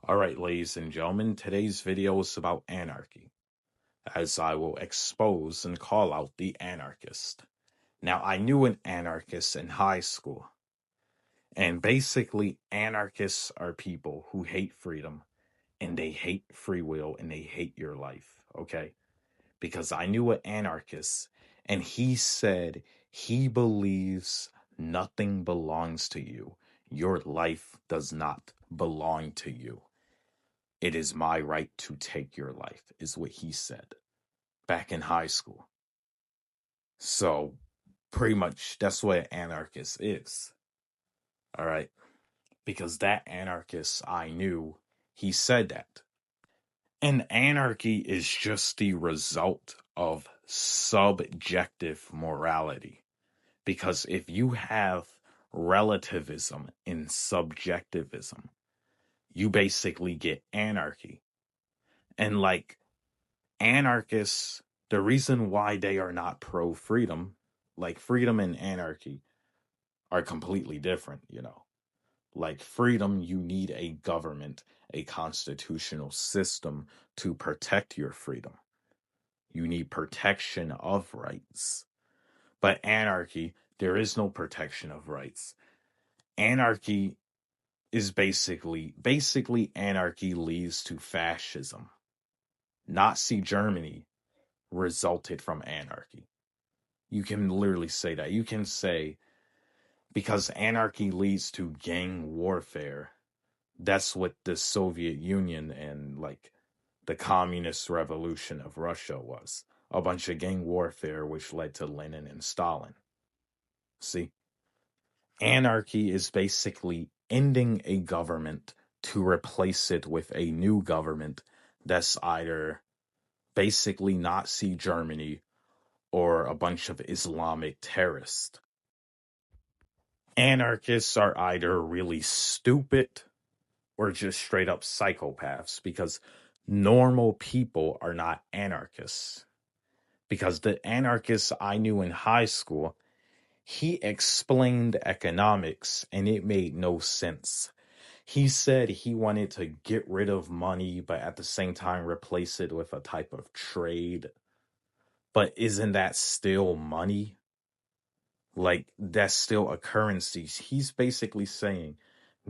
Alright, ladies and gentlemen, today's video is about anarchy, as I will expose and call out the anarchist. Now, I knew an anarchist in high school, and basically, anarchists are people who hate freedom, and they hate free will, and they hate your life, okay? Because I knew an anarchist, and he said he believes nothing belongs to you. Your life does not belong to you. It is my right to take your life, is what he said back in high school. So, pretty much, that's what an anarchist is. All right. Because that anarchist I knew, he said that. And anarchy is just the result of subjective morality. Because if you have relativism and subjectivism, you basically get anarchy. And anarchists, the reason why they are not pro freedom, like freedom and anarchy are completely different. Like freedom, you need a government, a constitutional system to protect your freedom. You need protection of rights. But anarchy, there is no protection of rights. Anarchy is basically anarchy leads to fascism. Nazi Germany resulted from anarchy. You can literally say that. You can say, because anarchy leads to gang warfare, that's what the Soviet Union and the communist revolution of Russia was. A bunch of gang warfare which led to Lenin and Stalin. See? Anarchy is basically ending a government to replace it with a new government that's either basically Nazi Germany or a bunch of Islamic terrorists. Anarchists are either really stupid or just straight up psychopaths, because normal people are not anarchists. Because the anarchist I knew in high school, he explained economics and it made no sense. He said he wanted to get rid of money, but at the same time replace it with a type of trade. But isn't that still money? That's still a currency. He's basically saying,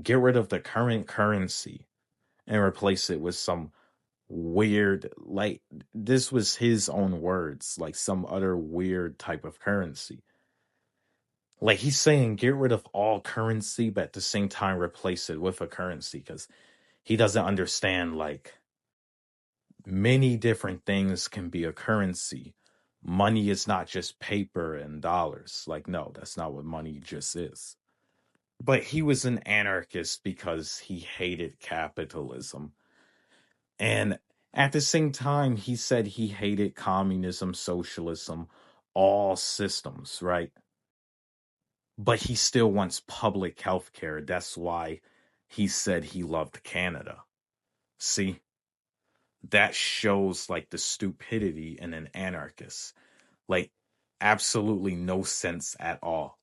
get rid of the current currency and replace it with some weird, this was his own words, some other weird type of currency. He's saying, get rid of all currency, but at the same time replace it with a currency, because he doesn't understand, many different things can be a currency. Money is not just paper and dollars. No, that's not what money just is. But he was an anarchist because he hated capitalism. And at the same time, he said he hated communism, socialism, all systems, right? But he still wants public health care. That's why he said he loved Canada. See? That shows the stupidity in an anarchist. Absolutely no sense at all.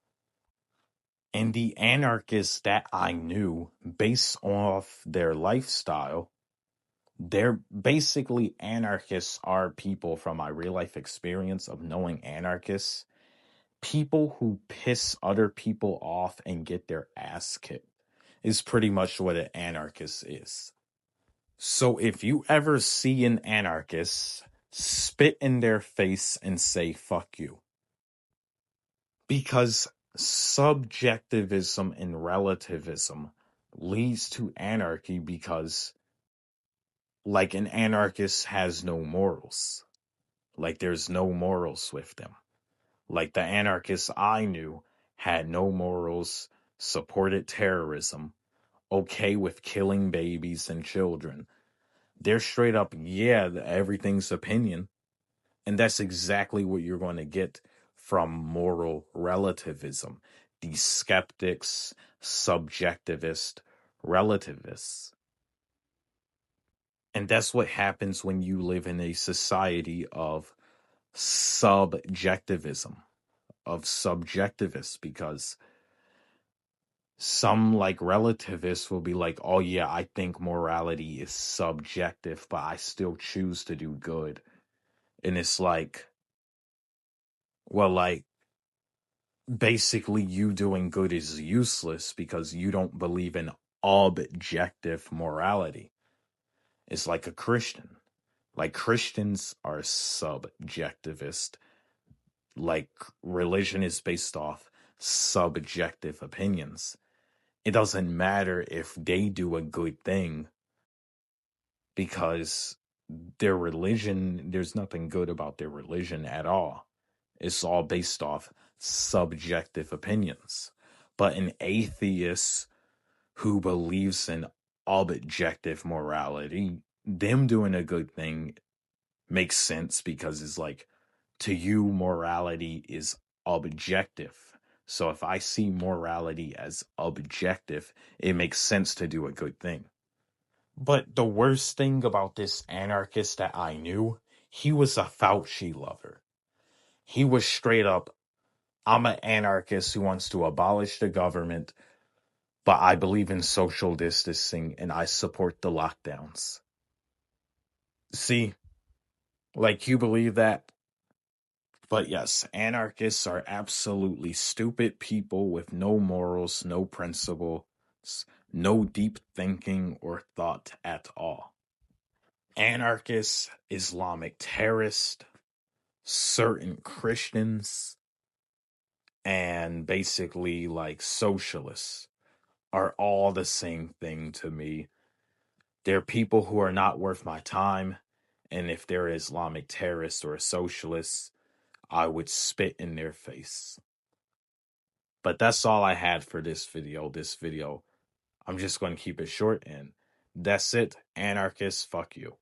And the anarchists that I knew, based off their lifestyle, they're basically anarchists are people from my real life experience of knowing anarchists. People who piss other people off and get their ass kicked is pretty much what an anarchist is. So if you ever see an anarchist, spit in their face and say, fuck you. Because subjectivism and relativism leads to anarchy, because an anarchist has no morals. There's no morals with them. The anarchists I knew had no morals, supported terrorism, okay with killing babies and children. They're straight up, yeah, everything's opinion. And that's exactly what you're going to get from moral relativism. These skeptics, subjectivist, relativists. And that's what happens when you live in a society of subjectivism, of subjectivists, because some like relativists will be like, oh yeah, I think morality is subjective, but I still choose to do good. And it's like, well, like basically you doing good is useless because you don't believe in objective morality. It's like a Christian. Like Christians are subjectivist. Like religion is based off subjective opinions. It doesn't matter if they do a good thing because their religion, there's nothing good about their religion at all. It's all based off subjective opinions. But an atheist who believes in objective morality, them doing a good thing makes sense because it's like, to you, morality is objective. So if I see morality as objective, it makes sense to do a good thing. But the worst thing about this anarchist that I knew, he was a Fauci lover. He was straight up, I'm an anarchist who wants to abolish the government, but I believe in social distancing and I support the lockdowns. See, like you believe that? But yes, anarchists are absolutely stupid people with no morals, no principles, no deep thinking or thought at all. Anarchists, Islamic terrorists, certain Christians, and basically like socialists are all the same thing to me. They're people who are not worth my time, and if they're Islamic terrorists or socialists, I would spit in their face. But that's all I had for this video. I'm just going to keep it short, and that's it. Anarchists, fuck you.